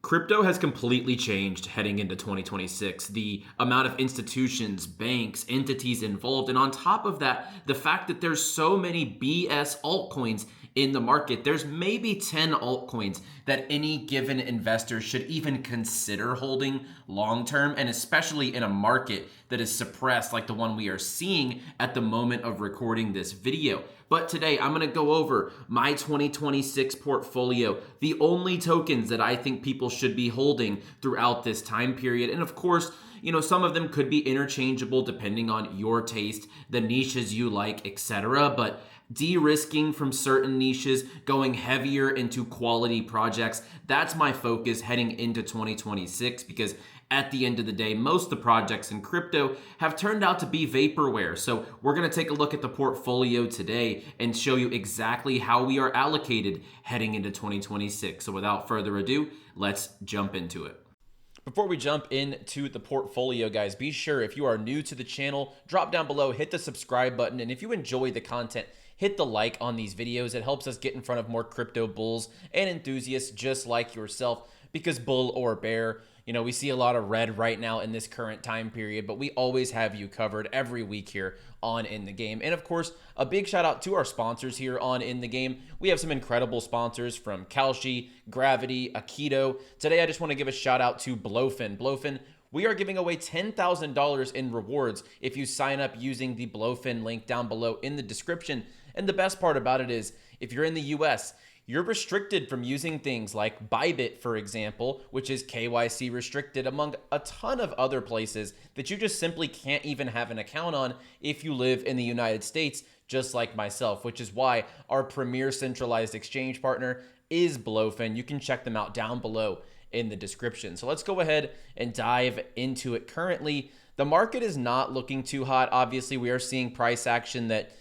Crypto has completely changed heading into 2026. The amount of institutions, banks, entities involved, and on top of that, the fact that there's so many BS altcoins in the market. There's maybe 10 altcoins that any given investor should even consider holding long term, and especially in a market that is suppressed like the one we are seeing at the moment of recording this video. But today I'm going to go over my 2026 portfolio, the only tokens that I think people should be holding throughout this time period. And of course, some of them could be interchangeable depending on your taste, the niches you like, etc. But de-risking from certain niches, going heavier into quality projects, that's my focus heading into 2026, because at the end of the day, most of the projects in crypto have turned out to be vaporware. So we're going to take a look at the portfolio today and show you exactly how we are allocated heading into 2026. So without further ado, let's jump into it. Before we jump into the portfolio, guys, be sure if you are new to the channel, drop down below, hit the subscribe button, and if you enjoy the content, hit the like on these videos. It helps us get in front of more crypto bulls and enthusiasts just like yourself, because bull or bear, we see a lot of red right now in this current time period, but we always have you covered every week here on In the Game. And of course, a big shout out to our sponsors here on In the Game. We have some incredible sponsors from 𝗘𝗃, Gravity, Aikido. Today, I just want to give a shout out to Blowfin. Blowfin, we are giving away $10,000 in rewards if you sign up using the Blowfin link down below in the description. And the best part about it is, if you're in the US, you're restricted from using things like Bybit, for example, which is KYC restricted, among a ton of other places that you just simply can't even have an account on if you live in the United States, just like myself, which is why our premier centralized exchange partner is Blowfin. You can check them out down below in the description. So let's go ahead and dive into it. Currently, the market is not looking too hot. Obviously, we are seeing price action that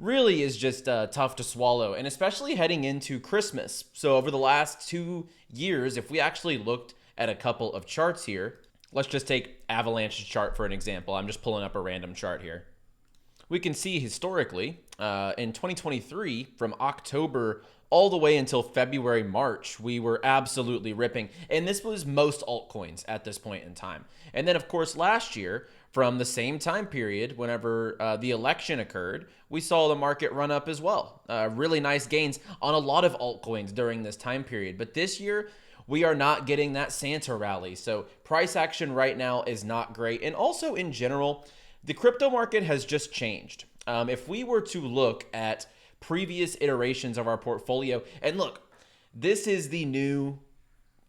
really is just tough to swallow, and especially heading into Christmas. So over the last 2 years, if we actually looked at a couple of charts here, let's just take Avalanche's chart for an example. I'm just pulling up a random chart here. We can see historically in 2023, from October all the way until February, March, we were absolutely ripping. And this was most altcoins at this point in time. And then, of course, last year, from the same time period, whenever the election occurred, we saw the market run up as well. Really nice gains on a lot of altcoins during this time period. But this year, we are not getting that Santa rally. So price action right now is not great. And also in general, the crypto market has just changed. If we were to look at previous iterations of our portfolio, and look, this is the new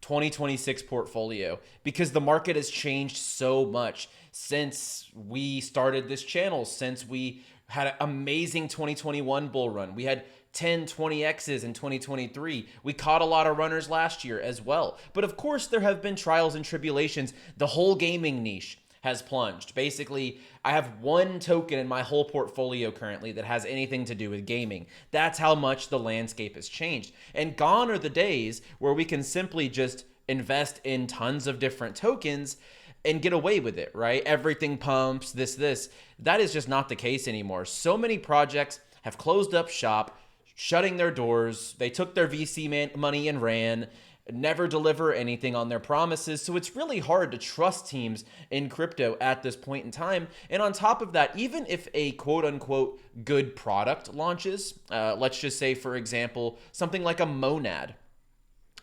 2026 portfolio, because the market has changed so much since we started this channel, since we had an amazing 2021 bull run. We had 10, 20Xs in 2023. We caught a lot of runners last year as well. But of course, there have been trials and tribulations. The whole gaming niche has plunged. Basically, I have one token in my whole portfolio currently that has anything to do with gaming. That's how much the landscape has changed. And gone are the days where we can simply just invest in tons of different tokens and get away with it, right? Everything pumps, this. That is just not the case anymore. So many projects have closed up shop, shutting their doors. They took their VC money and ran, never deliver anything on their promises. So it's really hard to trust teams in crypto at this point in time. And on top of that, even if a quote unquote good product launches, let's just say, for example, something like a Monad,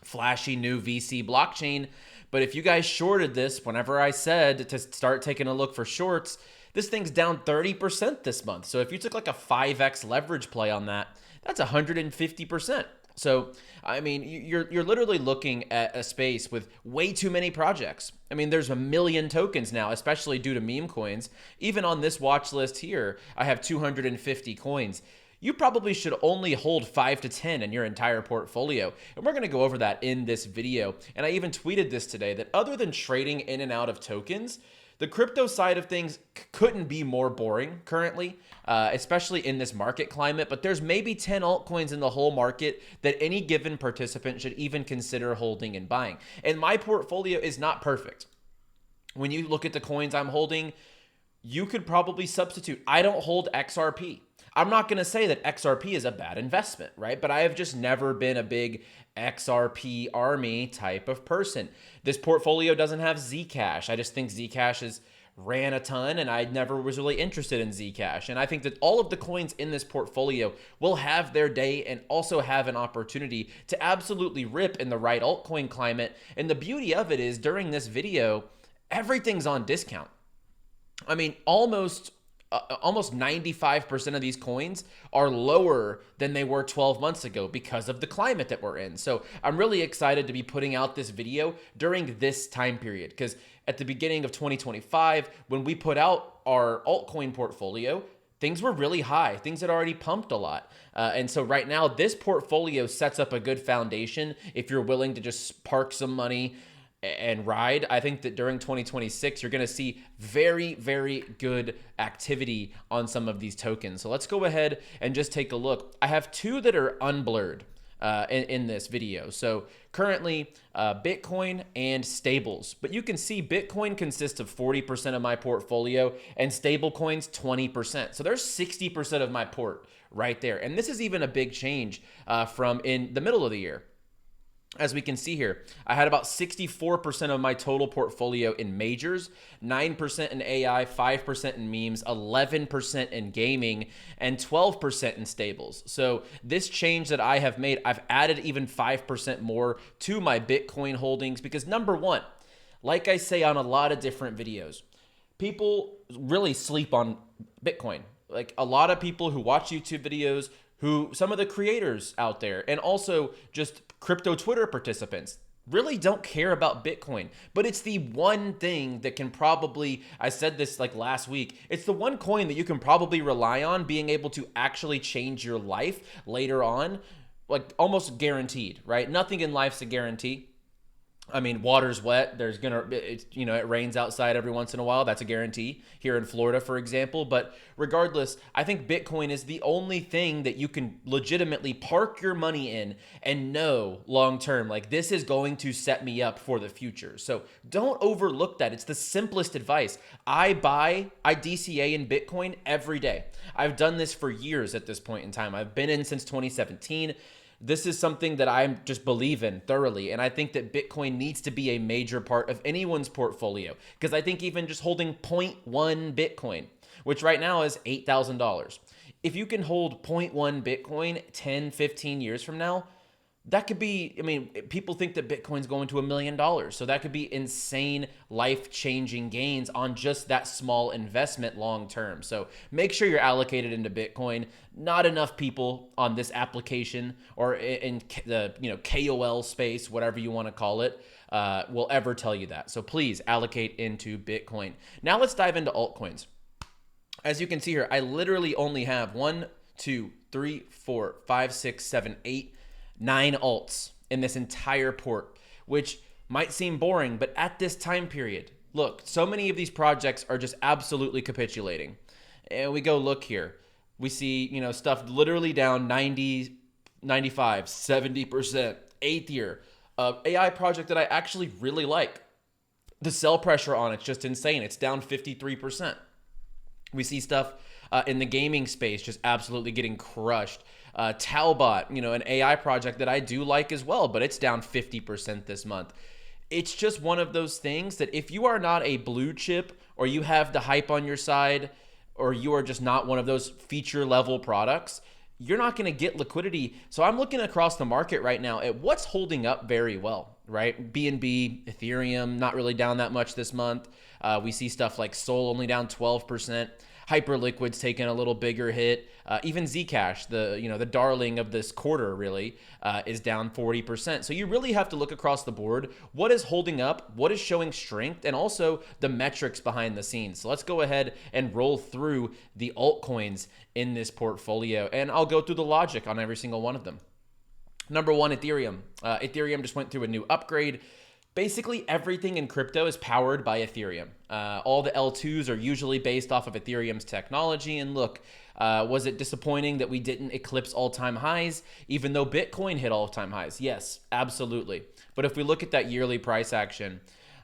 flashy new VC blockchain. But if you guys shorted this, whenever I said to start taking a look for shorts, this thing's down 30% this month. So if you took like a 5x leverage play on that, that's 150%. So, I mean, you're literally looking at a space with way too many projects. I mean, there's 1 million tokens now, especially due to meme coins. Even on this watch list here, I have 250 coins. You probably should only hold 5 to 10 in your entire portfolio. And we're going to go over that in this video. And I even tweeted this today, that other than trading in and out of tokens, the crypto side of things couldn't be more boring currently, especially in this market climate. But there's maybe 10 altcoins in the whole market that any given participant should even consider holding and buying. And my portfolio is not perfect. When you look at the coins I'm holding, you could probably substitute. I don't hold XRP. I'm not going to say that XRP is a bad investment, right? But I have just never been a big XRP army type of person. This portfolio doesn't have Zcash. I just think Zcash is ran a ton, and I never was really interested in Zcash. And I think that all of the coins in this portfolio will have their day and also have an opportunity to absolutely rip in the right altcoin climate. And the beauty of it is, during this video, everything's on discount. I mean, almost 95% of these coins are lower than they were 12 months ago because of the climate that we're in. So I'm really excited to be putting out this video during this time period, because at the beginning of 2025, when we put out our altcoin portfolio, things were really high. Things had already pumped a lot. And so right now, this portfolio sets up a good foundation if you're willing to just park some money and ride. I think that during 2026, you're going to see very, very good activity on some of these tokens. So let's go ahead and just take a look. I have two that are unblurred in this video. So currently, Bitcoin and stables. But you can see Bitcoin consists of 40% of my portfolio and stable coins 20%. So there's 60% of my port right there. And this is even a big change from in the middle of the year. As we can see here, I had about 64% of my total portfolio in majors, 9% in AI, 5% in memes, 11% in gaming, and 12% in stables. So this change that I have made, I've added even 5% more to my Bitcoin holdings because, number one, like I say on a lot of different videos, people really sleep on Bitcoin. Like a lot of people who watch YouTube videos, some of the creators out there, and also just crypto Twitter participants really don't care about Bitcoin. But it's the one thing that can probably, I said this like last week, it's the one coin that you can probably rely on being able to actually change your life later on, like almost guaranteed, right? Nothing in life's a guarantee. I mean, water's wet. It rains outside every once in a while. That's a guarantee here in Florida, for example. But regardless, I think Bitcoin is the only thing that you can legitimately park your money in and know long-term, like this is going to set me up for the future. So don't overlook that. It's the simplest advice. I DCA in Bitcoin every day. I've done this for years at this point in time. I've been in since 2017. This is something that I just believe in thoroughly. And I think that Bitcoin needs to be a major part of anyone's portfolio. Because I think even just holding 0.1 Bitcoin, which right now is $8,000. If you can hold 0.1 Bitcoin 10, 15 years from now, that could be, I mean, people think that Bitcoin's going to $1 million. So that could be insane life-changing gains on just that small investment long-term. So make sure you're allocated into Bitcoin. Not enough people on this application or in the KOL space, whatever you want to call it, will ever tell you that. So please allocate into Bitcoin. Now let's dive into altcoins. As you can see here, I literally only have 1, 2, 3, 4, 5, 6, 7, 8, 9 alts in this entire port, which might seem boring, but at this time period, look, so many of these projects are just absolutely capitulating. And we go look here. We see, stuff literally down 90, 95, 70%, Aether, AI project that I actually really like. The sell pressure on it's just insane. It's down 53%. We see stuff in the gaming space just absolutely getting crushed. 𝗬𝗏bot, an AI project that I do like as well, but it's down 50% this month. It's just one of those things that if you are not a blue chip or you have the hype on your side or you are just not one of those feature level products, you're not going to get liquidity. So I'm looking across the market right now at what's holding up very well, right? BNB, Ethereum, not really down that much this month. We see stuff like Sol only down 12%. Hyperliquid's taken a little bigger hit. Even Zcash, the darling of this quarter, really, is down 40%. So you really have to look across the board. What is holding up? What is showing strength? And also the metrics behind the scenes. So let's go ahead and roll through the altcoins in this portfolio. And I'll go through the logic on every single one of them. Number one, Ethereum. Ethereum just went through a new upgrade. Basically, everything in crypto is powered by Ethereum. All the L2s are usually based off of Ethereum's technology. And look, was it disappointing that we didn't eclipse all-time highs, even though Bitcoin hit all-time highs? Yes, absolutely. But if we look at that yearly price action,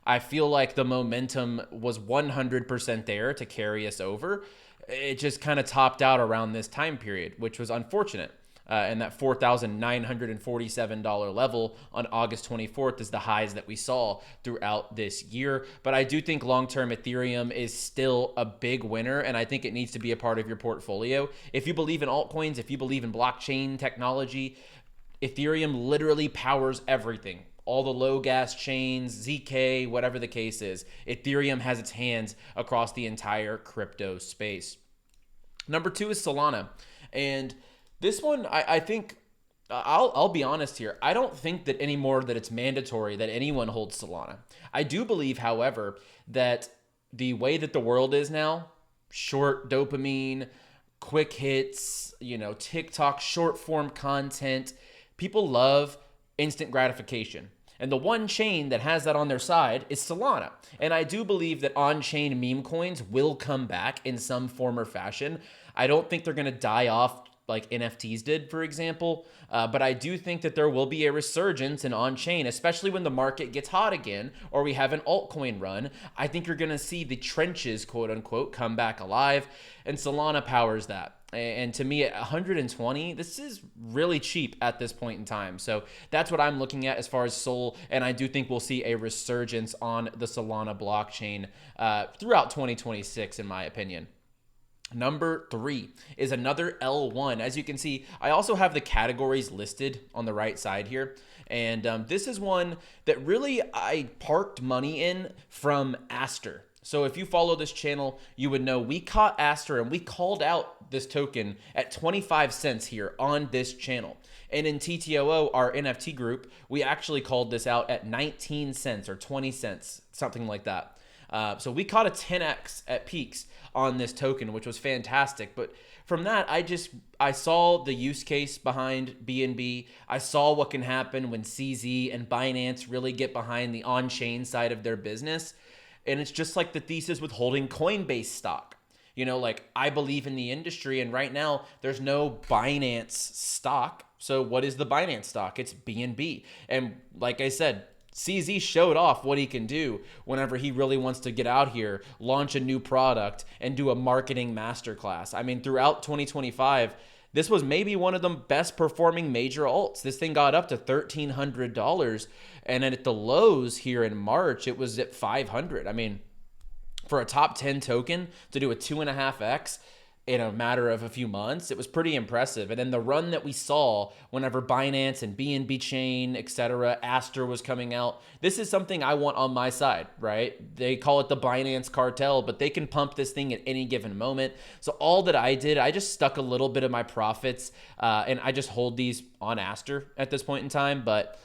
I feel like the momentum was 100% there to carry us over. It just kind of topped out around this time period, which was unfortunate. And that $4,947 level on August 24th is the highs that we saw throughout this year. But I do think long-term Ethereum is still a big winner, and I think it needs to be a part of your portfolio. If you believe in altcoins, if you believe in blockchain technology, Ethereum literally powers everything. All the low gas chains, ZK, whatever the case is, Ethereum has its hands across the entire crypto space. Number 2 is Solana. And this one, I think, I'll be honest here. I don't think that anymore that it's mandatory that anyone holds Solana. I do believe, however, that the way that the world is now, short dopamine, quick hits, TikTok, short form content, people love instant gratification. And the one chain that has that on their side is Solana. And I do believe that on-chain meme coins will come back in some form or fashion. I don't think they're going to die off like NFTs did, for example. But I do think that there will be a resurgence in on-chain, especially when the market gets hot again or we have an altcoin run. I think you're going to see the trenches, quote unquote, come back alive. And Solana powers that. And to me, at 120, this is really cheap at this point in time. So that's what I'm looking at as far as Sol. And I do think we'll see a resurgence on the Solana blockchain throughout 2026, in my opinion. Number 3 is another L1. As you can see, I also have the categories listed on the right side here. And this is one that really I parked money in from Aster. So if you follow this channel, you would know we caught Aster and we called out this token at 25 cents here on this channel. And in TTOO, our NFT group, we actually called this out at 19 cents or 20 cents, something like that. So we caught a 10x at peaks on this token, which was fantastic. But from that, I saw the use case behind BNB. I saw what can happen when CZ and Binance really get behind the on-chain side of their business. And it's just like the thesis with holding Coinbase stock. I believe in the industry, and right now there's no Binance stock. So what is the Binance stock? It's BNB. And like I said, CZ showed off what he can do whenever he really wants to get out here, launch a new product, and do a marketing masterclass. I mean, throughout 2025, this was maybe one of the best performing major alts. This thing got up to $1,300, and then at the lows here in March, it was at $500. I mean, for a top 10 token to do a 2.5x in a matter of a few months, it was pretty impressive. And then the run that we saw whenever Binance and BNB Chain, etc., Aster was coming out, this is something I want on my side, right? They call it the Binance Cartel, but they can pump this thing at any given moment. So all that I did, I just stuck a little bit of my profits and I just hold these on Aster at this point in time. But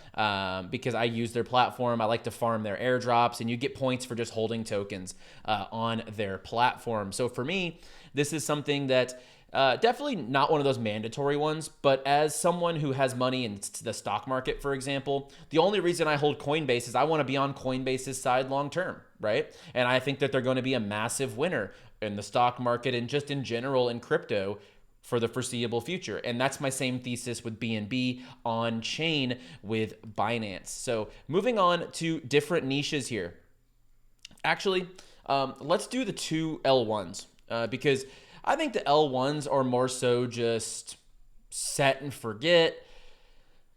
because I use their platform, I like to farm their airdrops, and you get points for just holding tokens on their platform. So for me, this is something that definitely not one of those mandatory ones, but as someone who has money in the stock market, for example, the only reason I hold Coinbase is I want to be on Coinbase's side long term, right? And I think that they're going to be a massive winner in the stock market and just in general in crypto for the foreseeable future. And that's my same thesis with BNB on chain with Binance. So moving on to different niches here. Actually, let's do the 2 L1s. Because I think the L1s are more so just set and forget.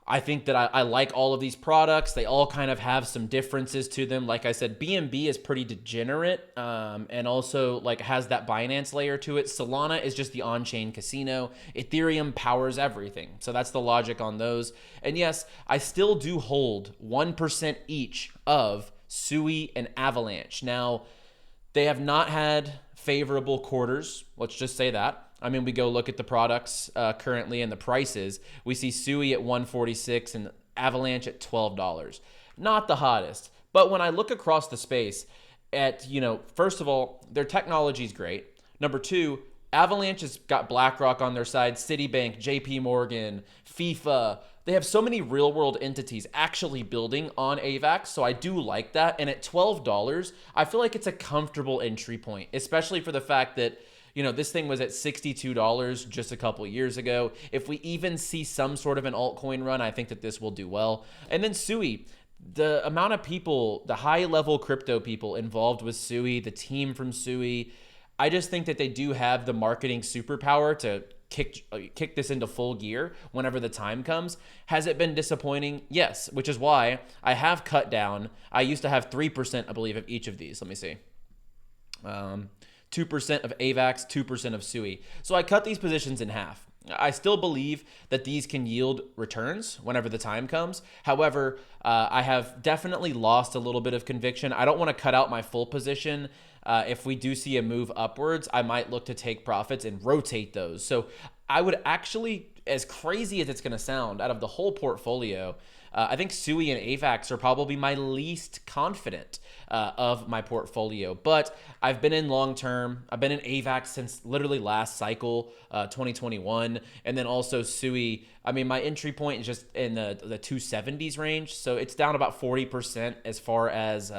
I think that I like all of these products. They all kind of have some differences to them. Like I said, BNB is pretty degenerate and also like has that Binance layer to it. Solana is just the on-chain casino. Ethereum powers everything. So that's the logic on those. And yes, I still do hold 1% each of 𝗬𝗎 and Avalanche. Now, they have not had favorable quarters. Let's just say that. I mean, we go look at the products currently and the prices. We see 𝗬𝗎 at $146 and Avalanche at $12. Not the hottest. But when I look across the space at, first of all, their technology is great. Number 2, Avalanche has got BlackRock on their side, Citibank, JP Morgan, FIFA. They have so many real world entities actually building on AVAX. So I do like that. And at $12, I feel like it's a comfortable entry point, especially for the fact that, this thing was at $62 just a couple years ago. If we even see some sort of an altcoin run, I think that this will do well. And then 𝗬𝗎, the amount of people, the high level crypto people involved with 𝗬𝗍, the team from 𝗬𝗍, I just think that they do have the marketing superpower to kick this into full gear whenever the time comes. Has it been disappointing? Yes, which is why I have cut down. I used to have 3%, I believe, of each of these. Let me see. 2% of AVAX, 2% of 𝗬𝗍. So I cut these positions in half. I still believe that these can yield returns whenever the time comes. However, I have definitely lost a little bit of conviction. I don't want to cut out my full position. If we do see a move upwards, I might look to take profits and rotate those. So I would actually, as crazy as it's going to sound, out of the whole portfolio, I think 𝗬𝗍 and AVAX are probably my least confident of my portfolio. But I've been in long term. I've been in AVAX since literally last cycle, 2021. And then also 𝗬𝗍. I mean, my entry point is just in the 270s range. So it's down about 40% as far as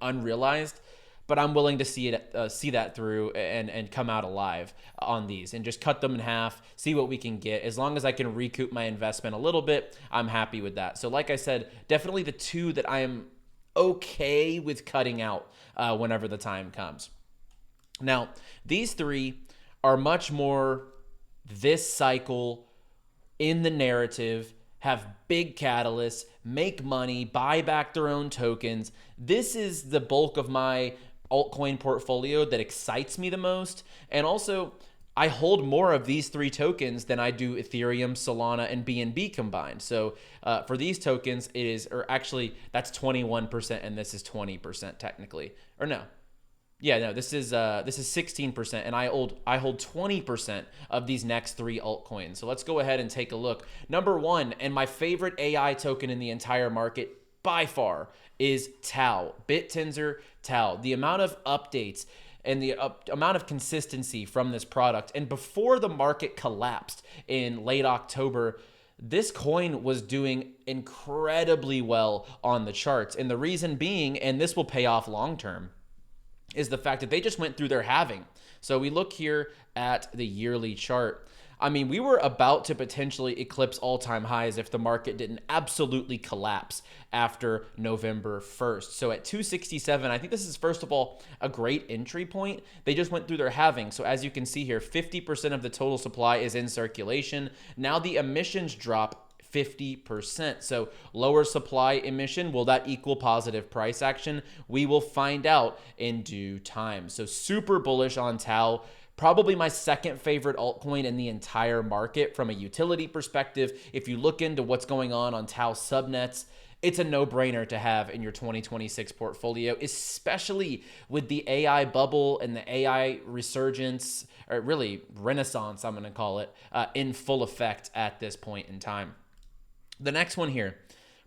unrealized. But I'm willing to see that through and come out alive on these and just cut them in half, see what we can get. As long as I can recoup my investment a little bit, I'm happy with that. So like I said, definitely the two that I am okay with cutting out whenever the time comes. Now, these three are much more this cycle in the narrative, have big catalysts, make money, buy back their own tokens. This is the bulk of my altcoin portfolio that excites me the most. And also, I hold more of these three tokens than I do Ethereum, Solana, and BNB combined. So for these tokens, it is, or actually that's 21% and this is 20% technically. Or no. Yeah, no, this is 16%, and I hold 20% of these next three altcoins. So let's go ahead and take a look. Number one, and my favorite AI token in the entire market by far, is 𝗬, Bittensor 𝗬. The amount of updates and the amount of consistency from this product, and before the market collapsed in late October, this coin was doing incredibly well on the charts. And the reason being, and this will pay off long term, is the fact that they just went through their halving. So we look here at the yearly chart. I mean, we were about to potentially eclipse all-time highs if the market didn't absolutely collapse after November 1st. So at 267, I think this is, first of all, a great entry point. They just went through their halving. So as you can see here, 50% of the total supply is in circulation. Now the emissions drop 50%. So lower supply emission, will that equal positive price action? We will find out in due time. So super bullish on 𝗬. Probably my second favorite altcoin in the entire market from a utility perspective. If you look into what's going on 𝗬 subnets, it's a no-brainer to have in your 2026 portfolio, especially with the AI bubble and the AI resurgence, or really renaissance, I'm going to call it, in full effect at this point in time. The next one here,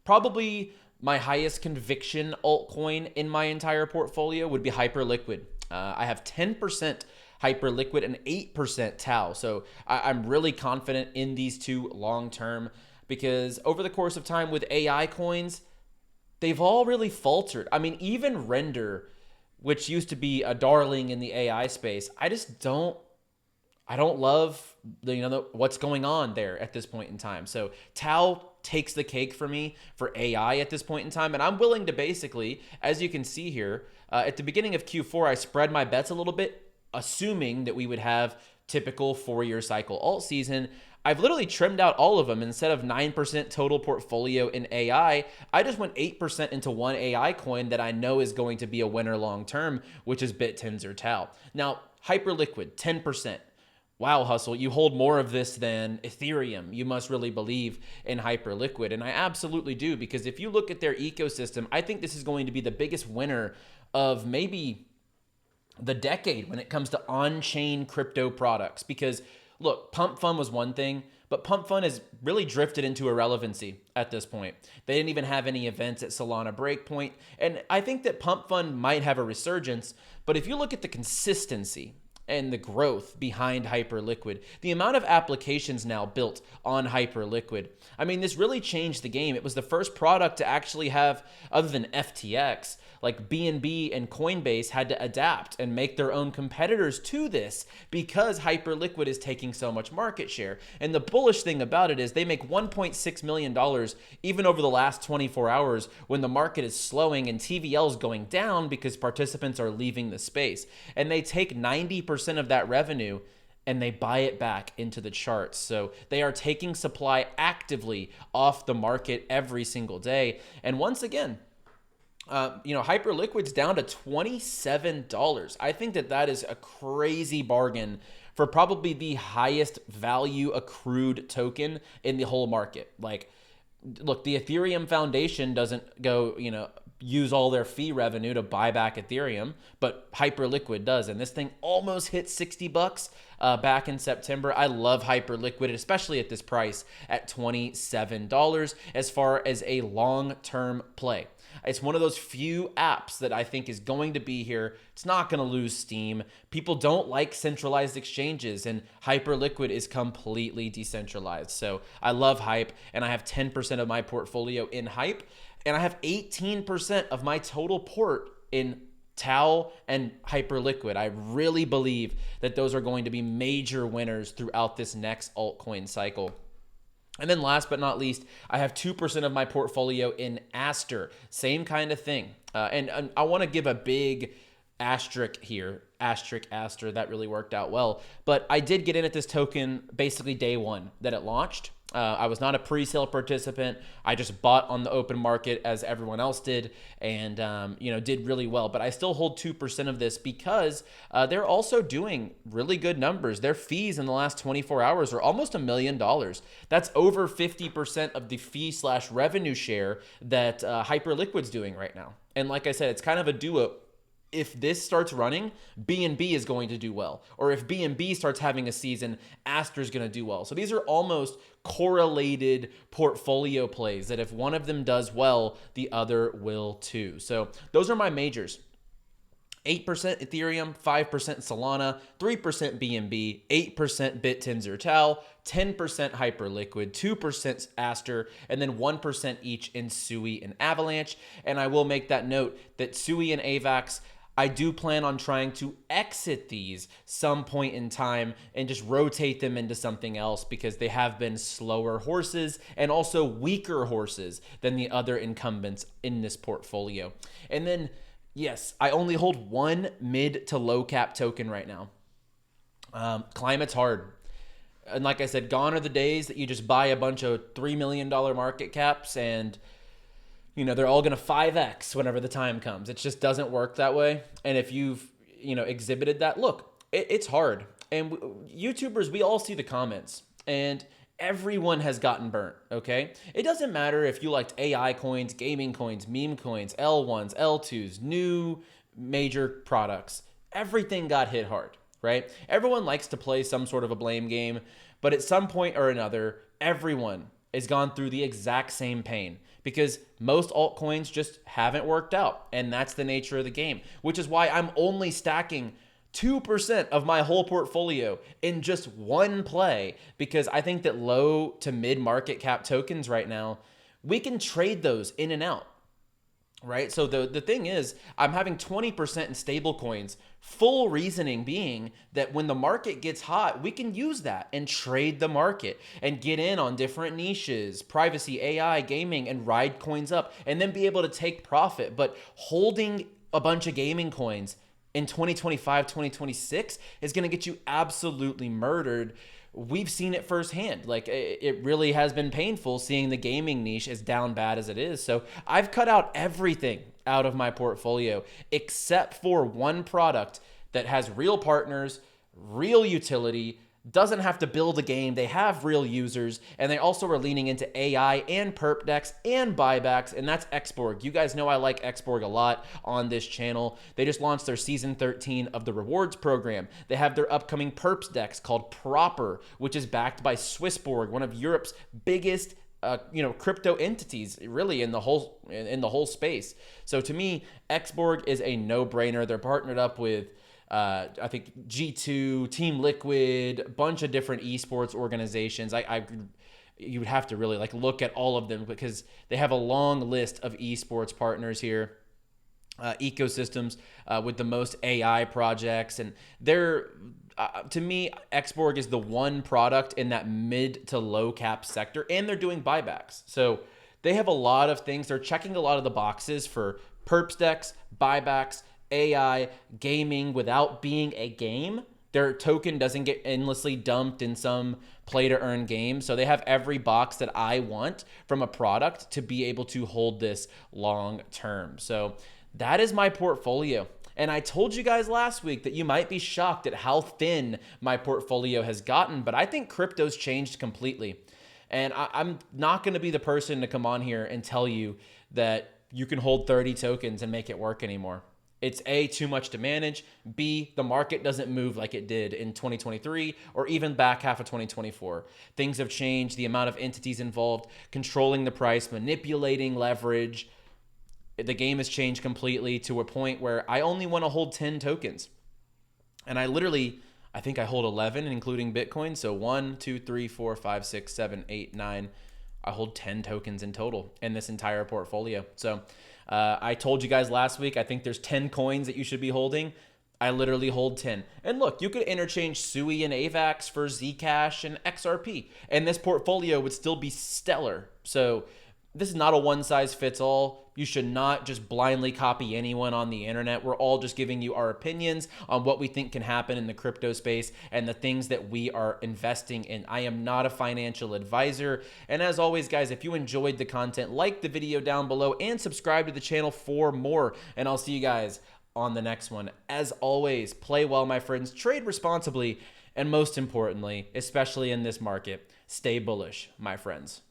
probably my highest conviction altcoin in my entire portfolio would be Hyperliquid. I have 10% Hyperliquid and 8% 𝗬. So I'm really confident in these two long term, because over the course of time with AI coins, they've all really faltered. I mean, even Render, which used to be a darling in the AI space, I don't love what's going on there at this point in time. So 𝗬 takes the cake for me for AI at this point in time. And I'm willing to basically, as you can see here, at the beginning of Q4, I spread my bets a little bit, assuming that we would have typical 4-year cycle alt season. I've literally trimmed out all of them. Instead of 9% total portfolio in AI, I just went 8% into one AI coin that I know is going to be a winner long term, which is Bittensor 𝗬. Now, Hyperliquid, 10%. Wow, Hustle, you hold more of this than Ethereum. You must really believe in Hyperliquid. And I absolutely do, because if you look at their ecosystem, I think this is going to be the biggest winner of maybe the decade when it comes to on-chain crypto products. Because look, Pump Fund was one thing, but Pump Fund has really drifted into irrelevancy at this point. They didn't even have any events at Solana Breakpoint. And I think that Pump Fund might have a resurgence, but if you look at the consistency and the growth behind Hyperliquid, the amount of applications now built on Hyperliquid. I mean, this really changed the game. It was the first product to actually have, other than FTX, like BNB and Coinbase had to adapt and make their own competitors to this because Hyperliquid is taking so much market share. And the bullish thing about it is they make $1.6 million even over the last 24 hours when the market is slowing and TVL is going down because participants are leaving the space. And they take 90% of that revenue and they buy it back into the charts. So they are taking supply actively off the market every single day. And once again, Hyperliquid's down to $27. I think that is a crazy bargain for probably the highest value accrued token in the whole market. Like, look, the Ethereum Foundation doesn't go, use all their fee revenue to buy back Ethereum, but Hyperliquid does. And this thing almost hit $60 back in September. I love Hyperliquid, especially at this price at $27 as far as a long-term play. It's one of those few apps that I think is going to be here. It's not going to lose steam. People don't like centralized exchanges, and Hyperliquid is completely decentralized. So I love Hype, and I have 10% of my portfolio in Hype, and I have 18% of my total port in 𝗬 and Hyperliquid. I really believe that those are going to be major winners throughout this next altcoin cycle. And then last but not least, I have 2% of my portfolio in Aster. Same kind of thing. And I want to give a big asterisk here. Aster, that really worked out well. But I did get in at this token basically day one that it launched. I was not a pre-sale participant. I just bought on the open market as everyone else did and, did really well. But I still hold 2% of this because they're also doing really good numbers. Their fees in the last 24 hours are almost $1 million. That's over 50% of the fee/revenue share that Hyperliquid's doing right now. And like I said, it's kind of a duo. If this starts running, BNB is going to do well. Or if BNB starts having a season, Aster's going to do well. So these are almost correlated portfolio plays that if one of them does well, the other will too. So those are my majors. 8% Ethereum, 5% Solana, 3% BNB, 8% Bittensor, 10% Hyperliquid, 2% Aster, and then 1% each in 𝗬𝗏 and Avalanche. And I will make that note that 𝗬𝗏 and AVAX, I do plan on trying to exit these some point in time and just rotate them into something else because they have been slower horses and also weaker horses than the other incumbents in this portfolio. And then, yes, I only hold one mid to low cap token right now. Climate's hard. And like I said, gone are the days that you just buy a bunch of $3 million market caps and they're all going to 5x whenever the time comes. It just doesn't work that way. And if you've, exhibited that, look, it's hard. And YouTubers, we all see the comments and everyone has gotten burnt, okay? It doesn't matter if you liked AI coins, gaming coins, meme coins, L1s, L2s, new major products. Everything got hit hard, right? Everyone likes to play some sort of a blame game, but at some point or another, everyone has gone through the exact same pain because most altcoins just haven't worked out. And that's the nature of the game, which is why I'm only stacking 2% of my whole portfolio in just one play because I think that low to mid market cap tokens right now, we can trade those in and out. Right? So the thing is, I'm having 20% in stable coins, full reasoning being that when the market gets hot, we can use that and trade the market and get in on different niches, privacy, AI, gaming, and ride coins up and then be able to take profit. But holding a bunch of gaming coins in 2025, 2026 is going to get you absolutely murdered. We've seen it firsthand. Like, it really has been painful seeing the gaming niche as down bad as it is. So I've cut out everything out of my portfolio except for one product that has real partners, real utility, doesn't have to build a game. They have real users, and they also are leaning into AI and perp decks and buybacks, and that's 𝗪𝗏𝗧𝗏. You guys know I like 𝗪𝗏𝗧𝗏 a lot on this channel. They just launched their season 13 of the rewards program. They have their upcoming perps decks called Proper, which is backed by Swissborg, one of Europe's biggest crypto entities really in the whole space. So to me, 𝗪𝗏𝗧𝗏 is a no-brainer. They're partnered up with I think G2, Team Liquid, a bunch of different esports organizations. You would have to really like look at all of them because they have a long list of esports partners here. Ecosystems with the most AI projects, and they're to me, 𝗪𝗏𝗏 is the one product in that mid to low cap sector, and they're doing buybacks. So they have a lot of things. They're checking a lot of the boxes for perps decks, buybacks, AI, gaming without being a game. Their token doesn't get endlessly dumped in some play to earn game. So they have every box that I want from a product to be able to hold this long term. So that is my portfolio. And I told you guys last week that you might be shocked at how thin my portfolio has gotten, but I think crypto's changed completely. And I'm not going to be the person to come on here and tell you that you can hold 30 tokens and make it work anymore. It's A, too much to manage. B, the market doesn't move like it did in 2023 or even back half of 2024. Things have changed, the amount of entities involved, controlling the price, manipulating leverage. The game has changed completely to a point where I only want to hold 10 tokens. And I think I hold 11, including Bitcoin. So 1, 2, 3, 4, 5, 6, 7, 8, 9. I hold 10 tokens in total in this entire portfolio. So I told you guys last week, I think there's 10 coins that you should be holding. I literally hold 10. And look, you could interchange 𝗬𝗏 and AVAX for Zcash and XRP. And this portfolio would still be stellar. So this is not a one size fits all. You should not just blindly copy anyone on the internet. We're all just giving you our opinions on what we think can happen in the crypto space and the things that we are investing in. I am not a financial advisor. And as always, guys, if you enjoyed the content, like the video down below and subscribe to the channel for more. And I'll see you guys on the next one. As always, play well, my friends, trade responsibly, and most importantly, especially in this market, stay bullish, my friends.